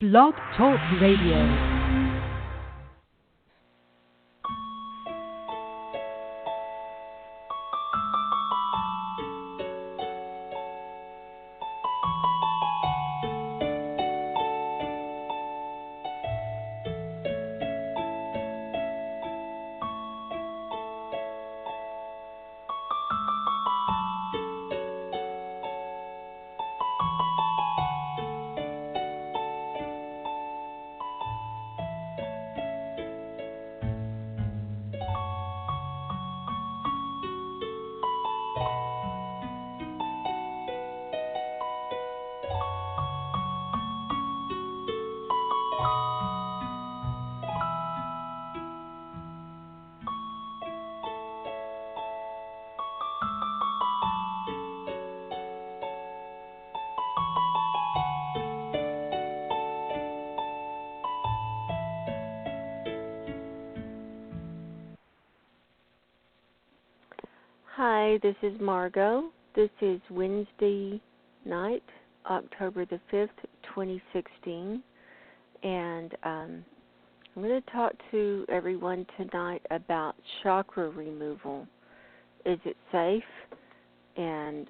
Blog Talk Radio. Hi, this is Margo. This is Wednesday night, October the 5th, 2016, and I'm going to talk to everyone tonight about chakra removal. Is it safe, and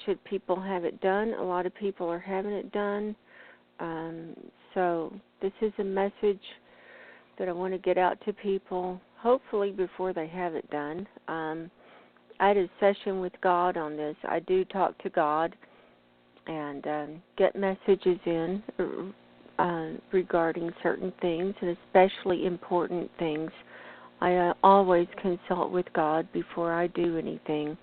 should people have it done? A lot of people are having it done, so this is a message that I want to get out to people, hopefully before they have it done. I had a session with God on this. I do talk to God and get messages in regarding certain things, and especially important things. I always consult with God before I do anything.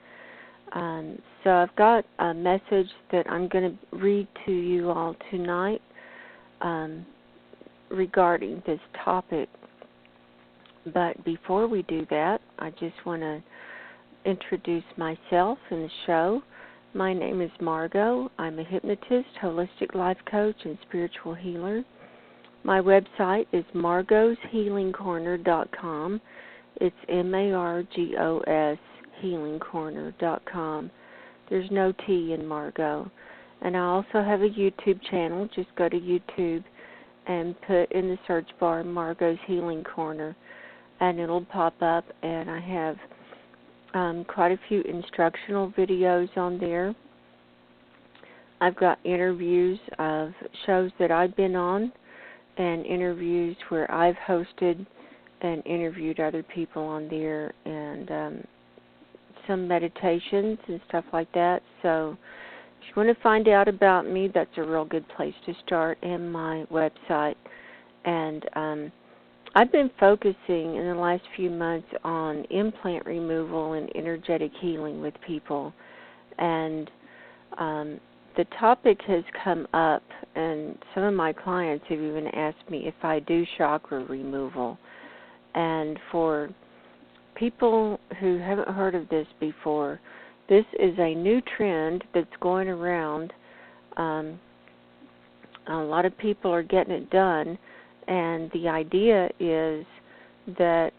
So I've got a message that I'm going to read to you all tonight regarding this topic. But before we do that, I just want to introduce myself in the show. My name is Margo. I'm a hypnotist, holistic life coach, and spiritual healer. My website is margoshealingcorner.com. It's MARGOS healingcorner.com. There's no T in Margo. And I also have a YouTube channel. Just go to YouTube and put in the search bar Margo's Healing Corner, and it'll pop up, and I have quite a few instructional videos on there. I've got interviews of shows that I've been on and interviews where I've hosted and interviewed other people on there, and some meditations and stuff like that. So if you want to find out about me, that's a real good place to start, and my website. And I've been focusing in the last few months on implant removal and energetic healing with people. And the topic has come up, and some of my clients have even asked me if I do chakra removal. And for people who haven't heard of this before, this is a new trend that's going around. A lot of people are getting it done. And the idea is that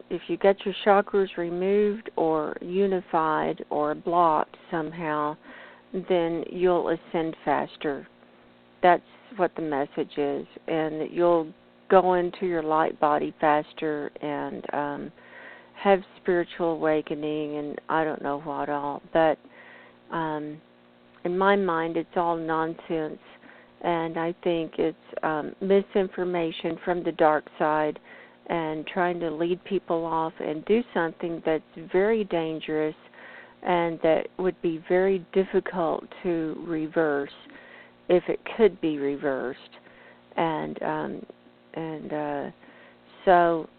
if you get your chakras removed or unified or blocked somehow, then you'll ascend faster. That's what the message is, and that you'll go into your light body faster and have spiritual awakening and I don't know what all. But in my mind, it's all nonsense. And I think it's misinformation from the dark side and trying to lead people off and do something that's very dangerous and that would be very difficult to reverse if it could be reversed. And so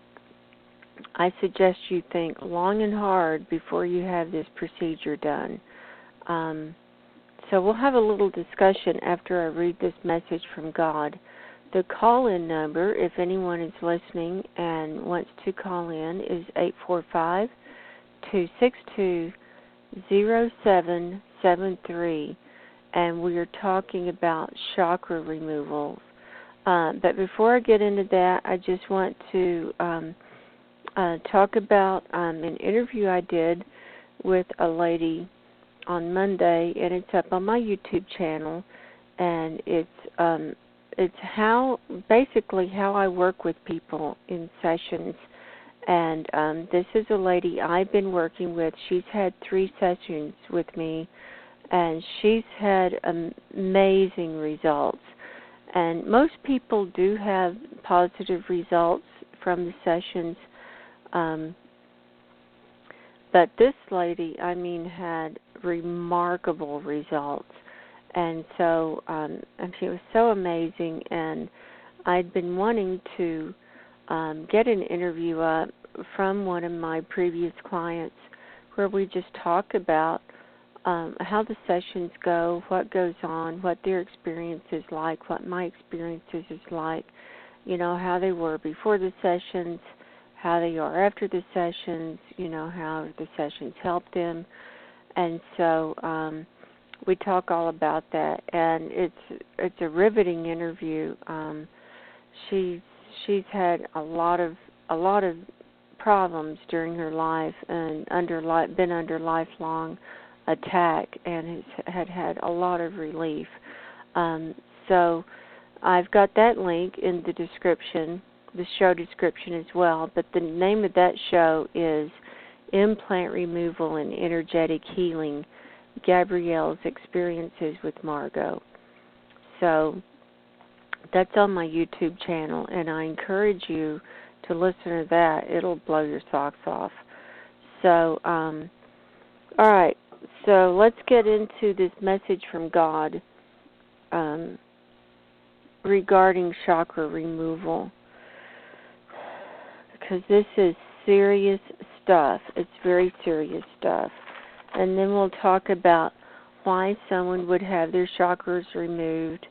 I suggest you think long and hard before you have this procedure done. So we'll have a little discussion after I read this message from God. The call-in number, if anyone is listening and wants to call in, is 845-262-0773, and we are talking about chakra removals. But before I get into that, I just want to talk about an interview I did with a lady on Monday, and it's up on my YouTube channel, and it's it's basically how I work with people in sessions. And this is a lady I've been working with. She's had 3 sessions with me, and she's had amazing results. And most people do have positive results from the sessions. But this lady, had remarkable results. And so, and she was so amazing, and I'd been wanting to get an interview up from one of my previous clients where we just talk about how the sessions go, what goes on, what their experience is like, what my experiences is like, how they were before the sessions, how they are after the sessions, how the sessions help them. And so we talk all about that, and it's a riveting interview. She's had a lot of problems during her life and been under lifelong attack, and had a lot of relief. So I've got that link in the description, the show description as well, but the name of that show is Implant Removal and Energetic Healing, Gabrielle's Experiences with Margo. So that's on my YouTube channel, and I encourage you to listen to that. It'll blow your socks off. So, all right, so let's get into this message from God regarding chakra removal, because this is serious stuff. It's very serious stuff. And then we'll talk about why someone would have their chakras removed,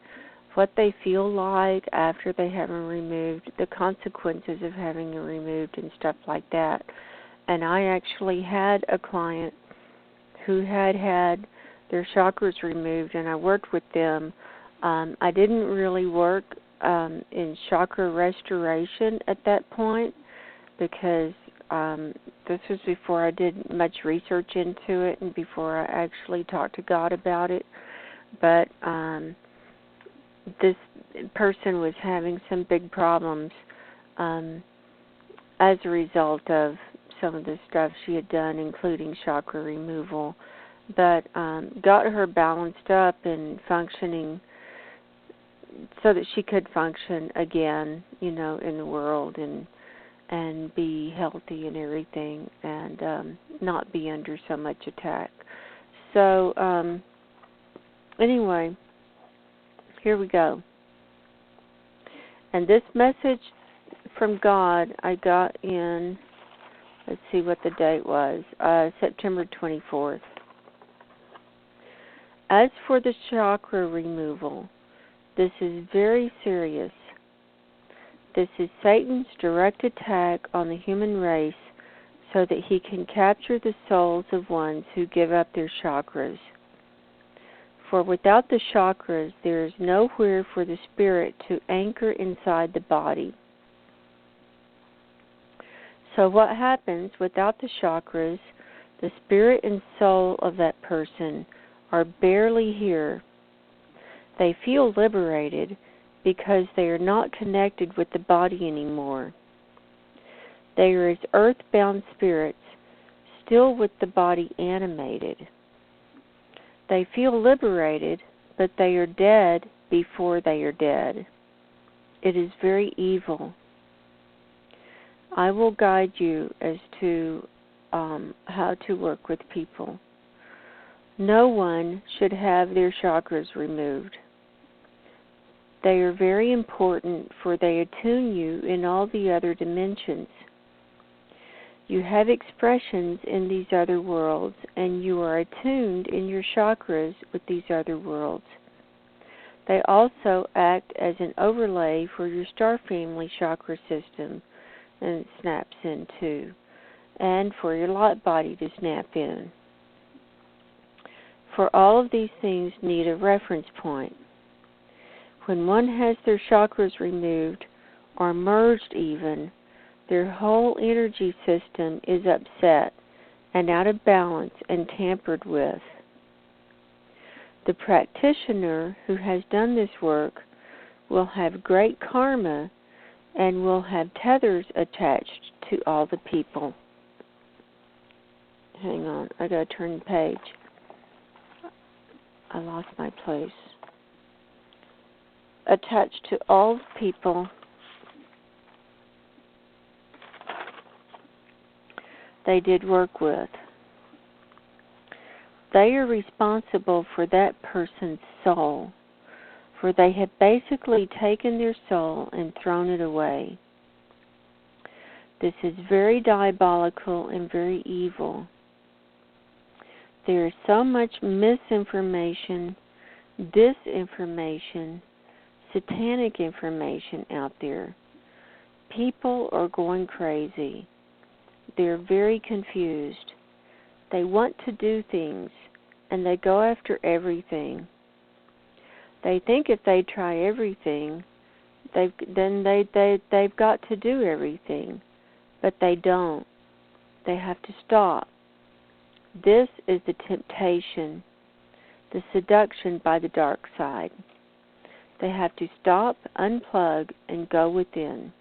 what they feel like after they have them removed, the consequences of having them removed, and stuff like that. And I actually had a client who had their chakras removed, and I worked with them. I didn't really work in chakra restoration at that point, because this was before I did much research into it and before I actually talked to God about it. But this person was having some big problems as a result of some of the stuff she had done, including chakra removal, but got her balanced up and functioning so that she could function again, in the world and be healthy and everything, and not be under so much attack. So anyway, here we go. And this message from God I got in, let's see what the date was, September 24th. As for the chakra removal, this is very serious. This is Satan's direct attack on the human race so that he can capture the souls of ones who give up their chakras. For without the chakras, there is nowhere for the spirit to anchor inside the body. So what happens without the chakras? The spirit and soul of that person are barely here. They feel liberated because they are not connected with the body anymore. They are as earthbound spirits, still with the body animated. They feel liberated, but they are dead before they are dead. It is very evil. I will guide you as to how to work with people. No one should have their chakras removed. They are very important, for they attune you in all the other dimensions. You have expressions in these other worlds, and you are attuned in your chakras with these other worlds. They also act as an overlay for your star family chakra system, and it snaps in too, and for your light body to snap in. For all of these things need a reference point. When one has their chakras removed, or merged even, their whole energy system is upset and out of balance and tampered with. The practitioner who has done this work will have great karma and will have tethers attached to all the people. Hang on, I gotta turn the page. I lost my place. Attached to all the people they did work with. They are responsible for that person's soul, for they have basically taken their soul and thrown it away. This is very diabolical and very evil. There is so much misinformation, disinformation, satanic information out there. People are going crazy. They're very confused. They want to do things, and they go after everything. They think if they try everything, they've got to do everything, but they don't. They have to stop. This is the temptation, the seduction by the dark side. They have to stop, unplug, and go within.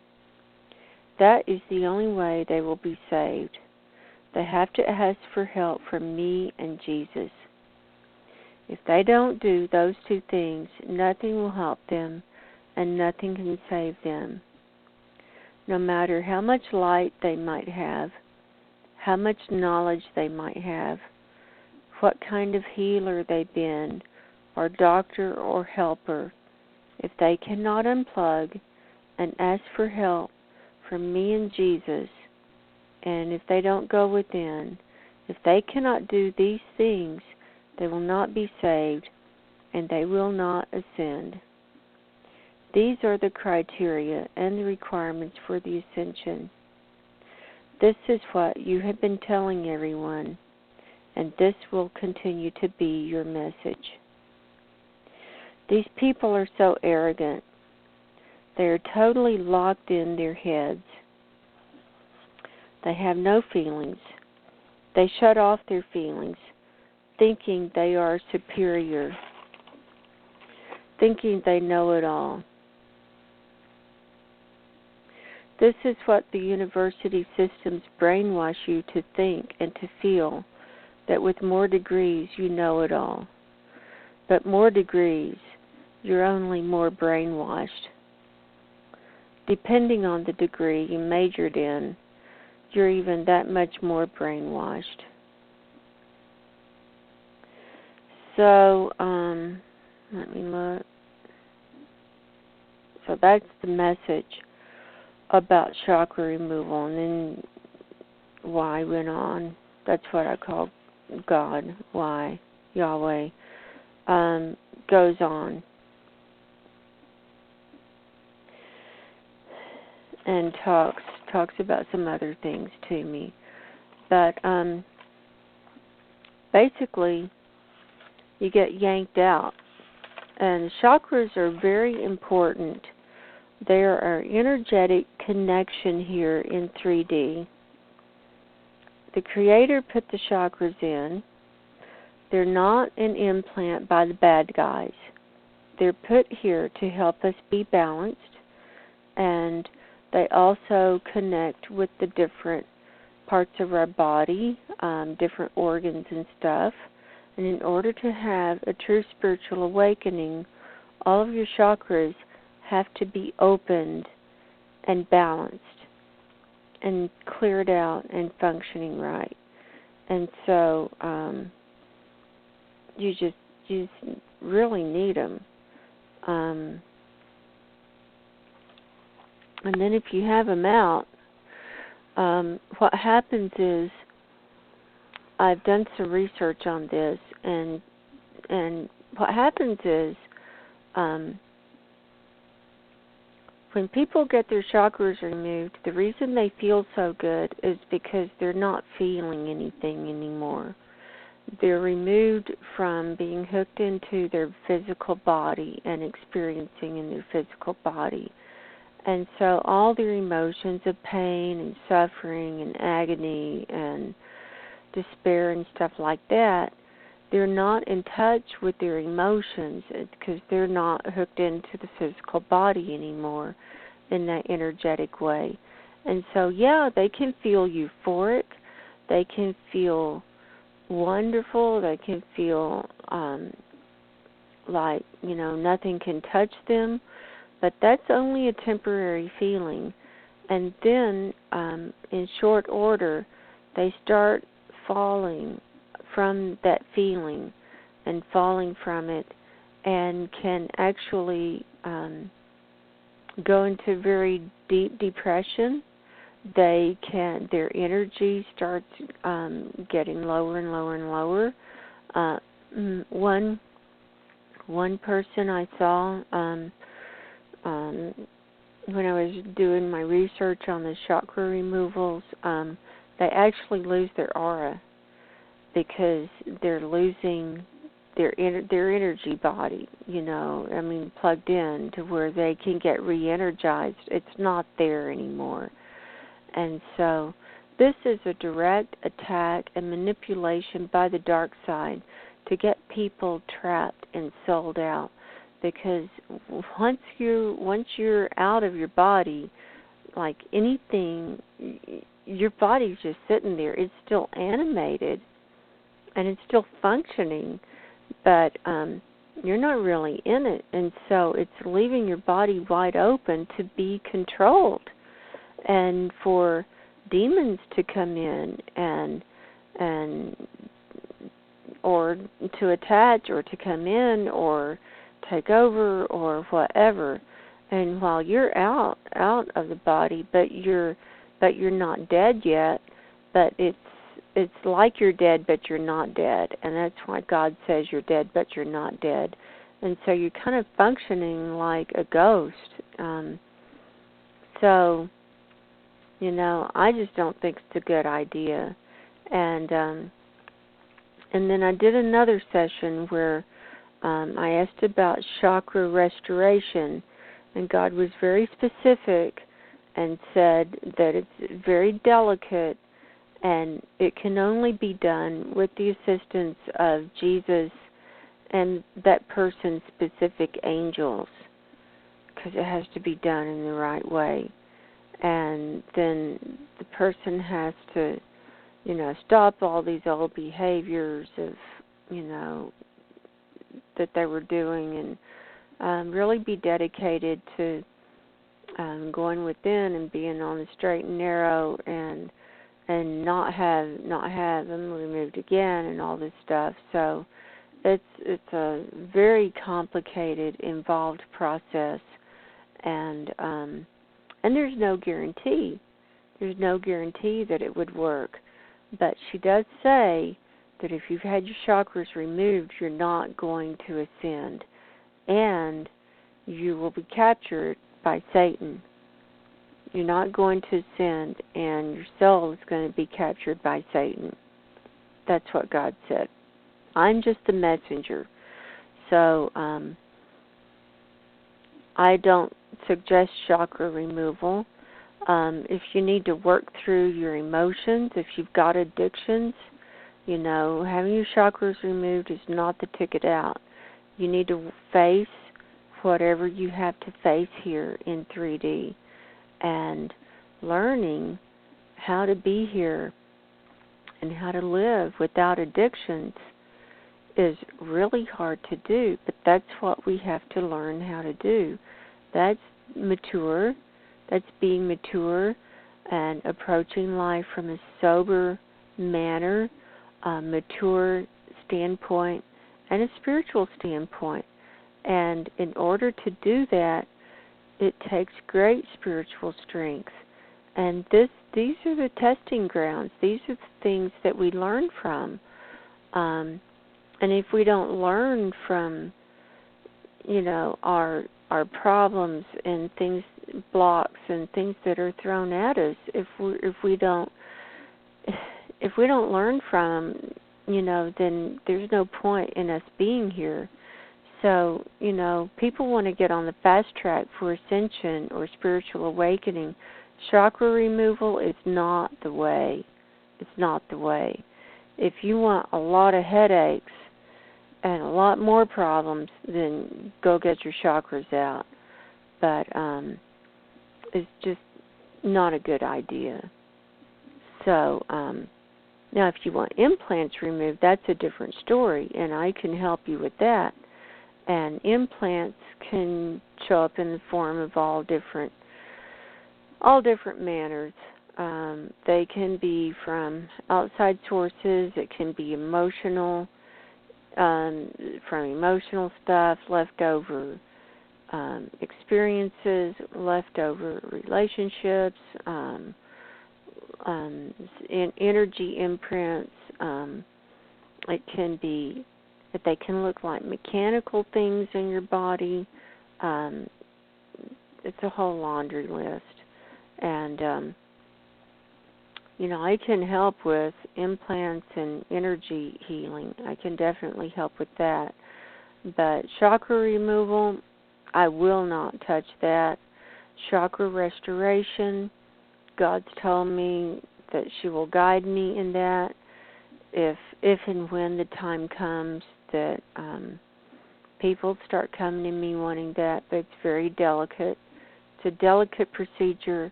That is the only way they will be saved. They have to ask for help from me and Jesus. If they don't do those two things, nothing will help them and nothing can save them. No matter how much light they might have, how much knowledge they might have, what kind of healer they've been, or doctor or helper, if they cannot unplug and ask for help from me and Jesus, and if they don't go within, if they cannot do these things, they will not be saved and they will not ascend. These are the criteria and the requirements for the ascension. This is what you have been telling everyone, and this will continue to be your message. These people are so arrogant. They are totally locked in their heads. They have no feelings. They shut off their feelings, thinking they are superior, thinking they know it all. This is what the university systems brainwash you to think and to feel, that with more degrees you know it all. But more degrees, you're only more brainwashed. Depending on the degree you majored in, you're even that much more brainwashed. So, let me look. So that's the message about chakra removal, and then why went on. That's what I call God, why, Yahweh, goes on. And talks about some other things to me. But basically, you get yanked out. And chakras are very important. They are our energetic connection here in 3D. The Creator put the chakras in. They're not an implant by the bad guys. They're put here to help us be balanced, and they also connect with the different parts of our body, different organs and stuff. And in order to have a true spiritual awakening, all of your chakras have to be opened and balanced and cleared out and functioning right. And so you just really need them. And then if you have them out, what happens is, I've done some research on this, and what happens is, when people get their chakras removed, the reason they feel so good is because they're not feeling anything anymore. They're removed from being hooked into their physical body and experiencing in their physical body. And so all their emotions of pain and suffering and agony and despair and stuff like that, they're not in touch with their emotions because they're not hooked into the physical body anymore in that energetic way. And so, yeah, they can feel euphoric. They can feel wonderful. They can feel like, nothing can touch them. But that's only a temporary feeling. And then, in short order, they start falling from that feeling and falling from it, and can actually go into very deep depression. Their energy starts getting lower and lower and lower. One person I saw when I was doing my research on the chakra removals, they actually lose their aura because they're losing their energy body, plugged in to where they can get re-energized. It's not there anymore. And so this is a direct attack and manipulation by the dark side to get people trapped and sold out. Because once you're out of your body, like anything, your body's just sitting there. It's still animated and it's still functioning, but you're not really in it. And so it's leaving your body wide open to be controlled, and for demons to come in and or to attach or to come in or take over or whatever. And while you're out of the body, but you're not dead yet, but it's like you're dead, but you're not dead. And that's why God says you're dead, but you're not dead. And so you're kind of functioning like a ghost. So, I just don't think it's a good idea. And then I did another session where I asked about chakra restoration, and God was very specific and said that it's very delicate, and it can only be done with the assistance of Jesus and that person's specific angels, because it has to be done in the right way. And then the person has to, stop all these old behaviors of, that they were doing, and really be dedicated to going within and being on the straight and narrow, and not have them removed again and all this stuff. So it's a very complicated, involved process, and there's no guarantee. There's no guarantee that it would work. But she does say that if you've had your chakras removed, you're not going to ascend, and you will be captured by Satan. You're not going to ascend, and your soul is going to be captured by Satan. That's what God said. I'm just the messenger. So I don't suggest chakra removal. If you need to work through your emotions, if you've got addictions, having your chakras removed is not the ticket out. You need to face whatever you have to face here in 3D, and learning how to be here and how to live without addictions is really hard to do, but that's what we have to learn how to do. That's mature. That's being mature and approaching life from a sober manner, a mature standpoint, and a spiritual standpoint. And in order to do that, it takes great spiritual strength. And these are the testing grounds. These are the things that we learn from. And if we don't learn from, our problems and things, blocks and things that are thrown at us, if we don't learn from them, then there's no point in us being here. So, people want to get on the fast track for ascension or spiritual awakening. Chakra removal is not the way. It's not the way. If you want a lot of headaches and a lot more problems than go get your chakras out. But it's just not a good idea. So now if you want implants removed, that's a different story, and I can help you with that. And implants can show up in the form of all different manners. They can be from outside sources. It can be emotional, from emotional stuff, leftover experiences, leftover relationships, energy imprints. It can be that they can look like mechanical things in your body. It's a whole laundry list. And, I can help with implants and energy healing. I can definitely help with that. But chakra removal, I will not touch that. Chakra restoration, God's told me that she will guide me in that if and when the time comes that people start coming to me wanting that. But it's very delicate. It's a delicate procedure,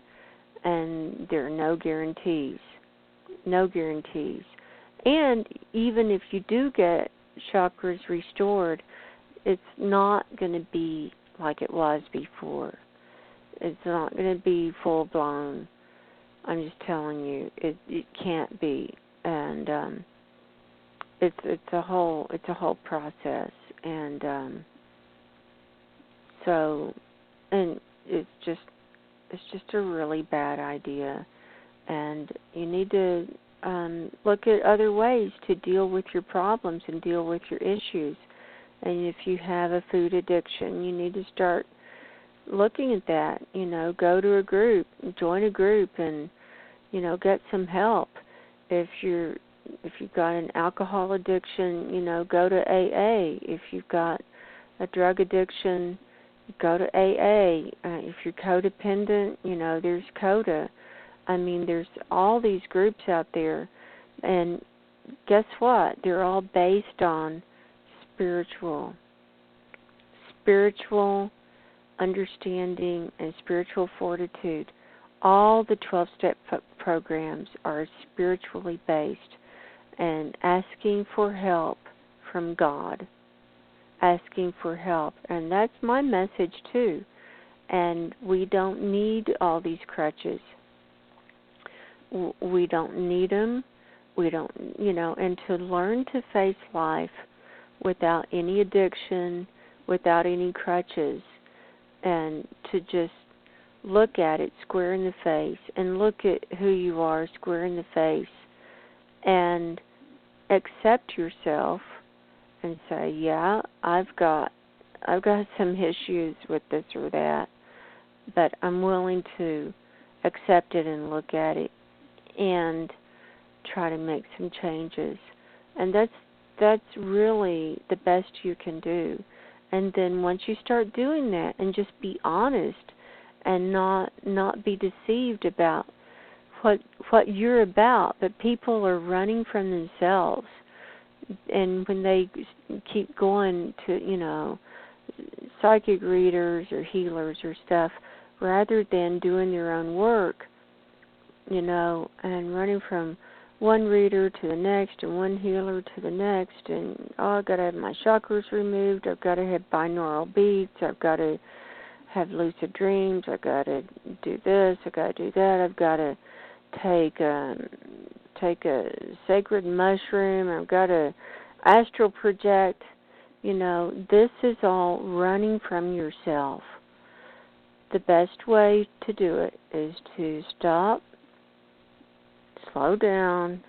and there are no guarantees. No guarantees. And even if you do get chakras restored, it's not going to be like it was before. It's not going to be full blown. I'm just telling you, it can't be. And it's a whole process. And it's just a really bad idea. And you need to look at other ways to deal with your problems and deal with your issues. And if you have a food addiction, you need to start looking at that. Go to a group, join a group, and get some help. If you've got an alcohol addiction, go to AA. If you've got a drug addiction, go to AA. If you're codependent, there's CODA. I mean, there's all these groups out there, and guess what? They're all based on spiritual understanding and spiritual fortitude. All the 12-step programs are spiritually based, and asking for help from God, asking for help. And that's my message too. And we don't need all these crutches. We don't need them. We don't, and to learn to face life without any addiction, without any crutches, and to just look at it square in the face and look at who you are square in the face and accept yourself and say, yeah, I've got some issues with this or that, but I'm willing to accept it and look at it and try to make some changes. And that's really the best you can do. And then once you start doing that and just be honest and not be deceived about what you're about, but people are running from themselves. And when they keep going to, psychic readers or healers or stuff, rather than doing their own work, and running from one reader to the next and one healer to the next, and I've got to have my chakras removed, I've got to have binaural beats, I've got to have lucid dreams, I've got to do this, I've got to do that, I've got to take a sacred mushroom, I've got to astral project. This is all running from yourself. The best way to do it is to stop, slow down,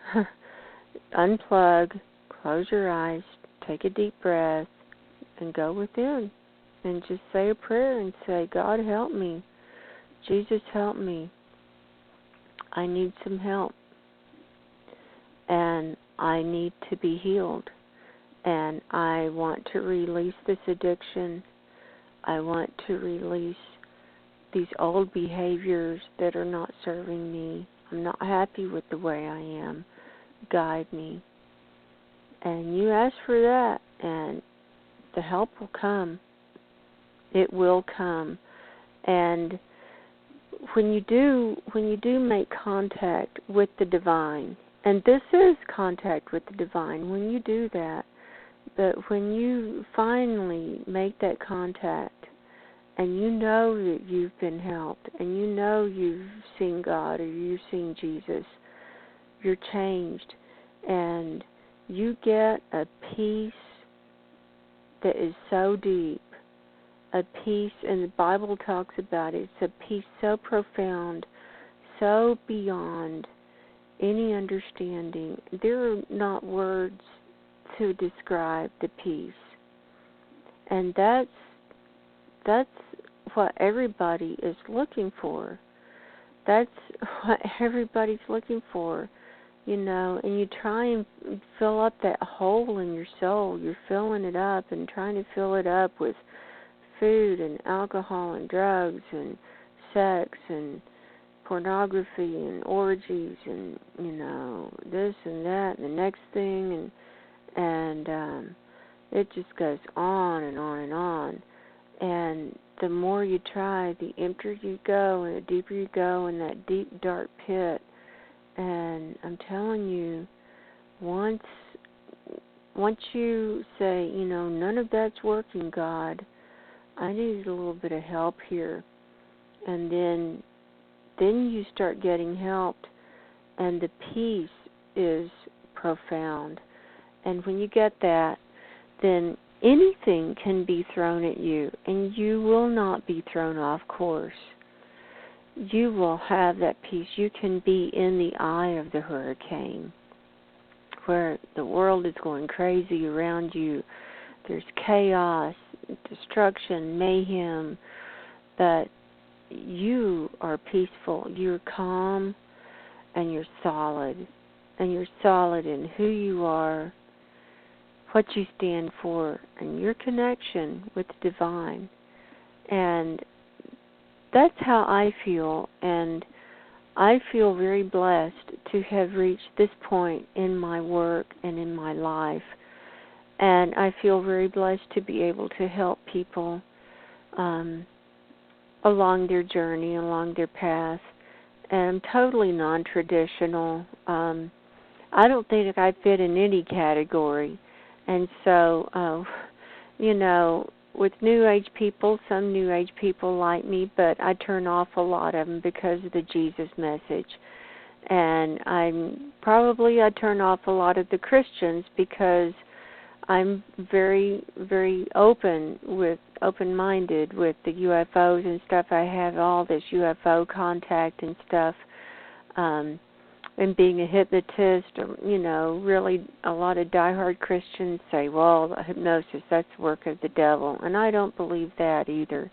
unplug, close your eyes, take a deep breath, and go within. And just say a prayer and say, God, help me. Jesus, help me. I need some help. And I need to be healed. And I want to release this addiction. I want to release these old behaviors that are not serving me. I'm not happy with the way I am. Guide me. And you ask for that, and the help will come. It will come. And when you do make contact with the divine, and this is contact with the divine, when you do that, but when you finally make that contact and you know that you've been helped and you know you've seen God or you've seen Jesus, you're changed, and you get a peace that is so deep, a peace, and the Bible talks about it, it's a peace so profound, so beyond any understanding. There are not words to describe the peace. And that's what everybody is looking for. That's what everybody's looking for, and you try and fill up that hole in your soul. You're filling it up and trying to fill it up with food and alcohol and drugs and sex and pornography and orgies and, this and that and the next thing, and it just goes on and on and on. And the more you try, the emptier you go and the deeper you go in that deep, dark pit. And I'm telling you, once you say, none of that's working, God, I need a little bit of help here. And then you start getting helped, and the peace is profound. And when you get that, then anything can be thrown at you, and you will not be thrown off course. You will have that peace. You can be in the eye of the hurricane, where the world is going crazy around you. There's chaos, destruction, mayhem, but you are peaceful. You're calm, and you're solid. And you're solid in who you are, what you stand for, and your connection with the divine. And that's how I feel, and I feel very blessed to have reached this point in my work and in my life. And I feel very blessed to be able to help people along their journey, along their path. And I'm totally non-traditional. I don't think I fit in any category. And so, with New Age people, some New Age people like me, but I turn off a lot of them because of the Jesus message. And I turn off a lot of the Christians because I'm very, very open-minded with the UFOs and stuff. I have all this UFO contact and stuff. And being a hypnotist, really a lot of diehard Christians say, well, hypnosis, that's the work of the devil. And I don't believe that either.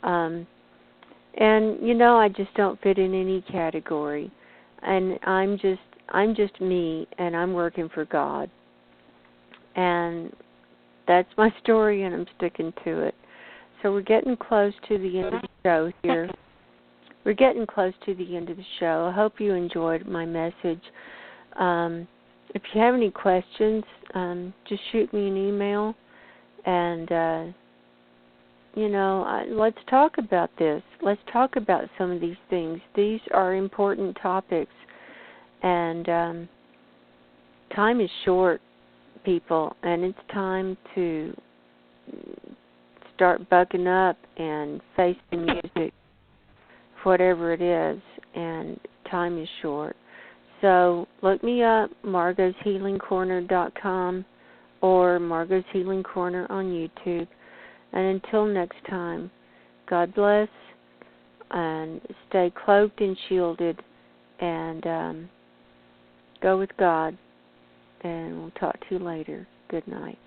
And, I just don't fit in any category. And I'm just me, and I'm working for God. And that's my story, and I'm sticking to it. So we're getting close to the end of the show here. We're getting close to the end of the show. I hope you enjoyed my message. If you have any questions, just shoot me an email. And, let's talk about this. Let's talk about some of these things. These are important topics. And time is short, people, and it's time to start bucking up and face the music, whatever it is, and time is short. So look me up, margoshealingcorner.com or Margo's Healing Corner on YouTube. And until next time, God bless, and stay cloaked and shielded, and go with God. And we'll talk to you later. Good night.